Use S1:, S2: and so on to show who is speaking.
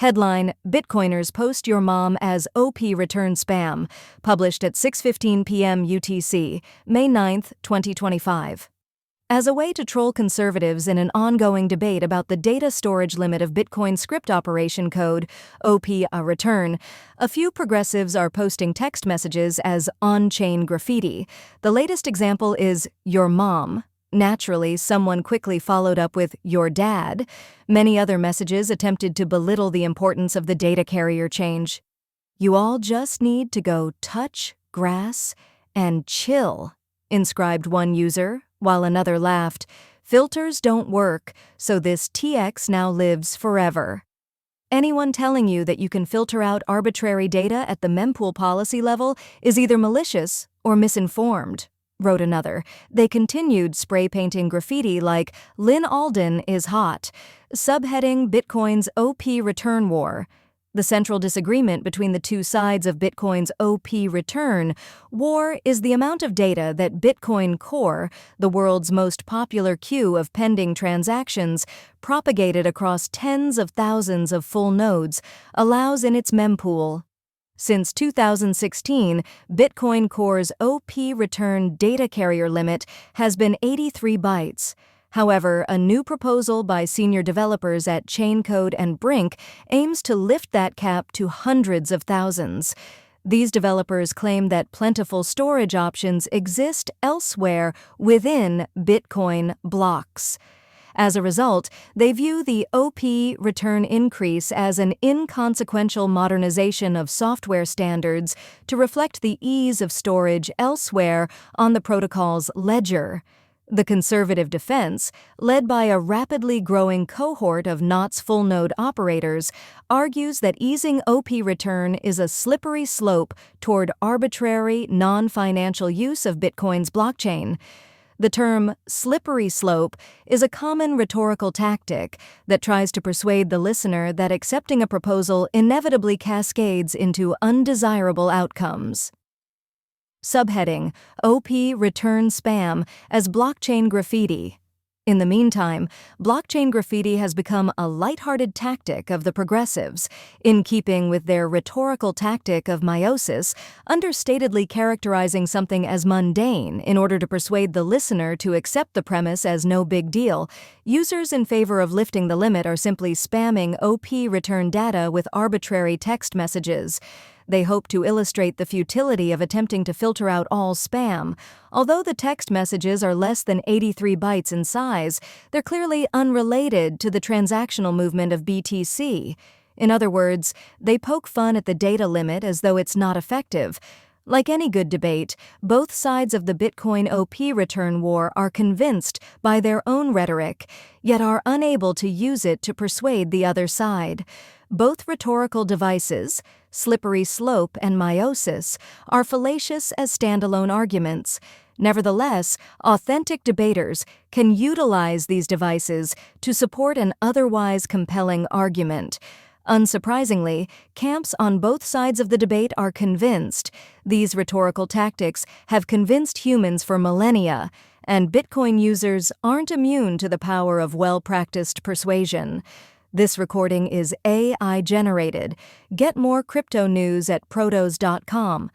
S1: Headline: Bitcoiners post your mom as OP return spam. Published at 6:15 p.m. UTC, May 9, 2025. As a way to troll conservatives in an ongoing debate about the data storage limit of Bitcoin script operation code, OP a return, a few progressives are posting text messages as on-chain graffiti. The latest example is your mom. Naturally, someone quickly followed up with your dad. Many other messages attempted to belittle the importance of the data carrier change. You all just need to go touch grass and chill, inscribed one user, while another laughed. Filters don't work, so this TX now lives forever. Anyone telling you that you can filter out arbitrary data at the mempool policy level is either malicious or misinformed, wrote another. They continued spray painting graffiti like Lynn Alden is hot, subheading Bitcoin's OP return war. The central disagreement between the two sides of Bitcoin's OP return war is the amount of data that Bitcoin Core, the world's most popular queue of pending transactions, propagated across tens of thousands of full nodes, allows in its mempool. Since 2016, Bitcoin Core's OP return data carrier limit has been 83 bytes. However, a new proposal by senior developers at Chaincode and Brink aims to lift that cap to hundreds of thousands. These developers claim that plentiful storage options exist elsewhere within Bitcoin blocks. As a result, they view the OP return increase as an inconsequential modernization of software standards to reflect the ease of storage elsewhere on the protocol's ledger. The conservative defense, led by a rapidly growing cohort of NOT's full-node operators, argues that easing OP return is a slippery slope toward arbitrary, non-financial use of Bitcoin's blockchain. The term slippery slope is a common rhetorical tactic that tries to persuade the listener that accepting a proposal inevitably cascades into undesirable outcomes. Subheading: OP return spam as blockchain graffiti. In the meantime, blockchain graffiti has become a lighthearted tactic of the progressives, in keeping with their rhetorical tactic of meiosis, understatedly characterizing something as mundane in order to persuade the listener to accept the premise as no big deal. Users in favor of lifting the limit are simply spamming OP return data with arbitrary text messages. They hope to illustrate the futility of attempting to filter out all spam. Although the text messages are less than 83 bytes in size, they're clearly unrelated to the transactional movement of BTC. In other words, they poke fun at the data limit as though it's not effective. Like any good debate, both sides of the Bitcoin OP return war are convinced by their own rhetoric, yet are unable to use it to persuade the other side. Both rhetorical devices, slippery slope and meiosis, are fallacious as standalone arguments. Nevertheless, authentic debaters can utilize these devices to support an otherwise compelling argument. Unsurprisingly, camps on both sides of the debate are convinced. These rhetorical tactics have convinced humans for millennia, and Bitcoin users aren't immune to the power of well-practiced persuasion. This recording is AI-generated. Get more crypto news at protos.com.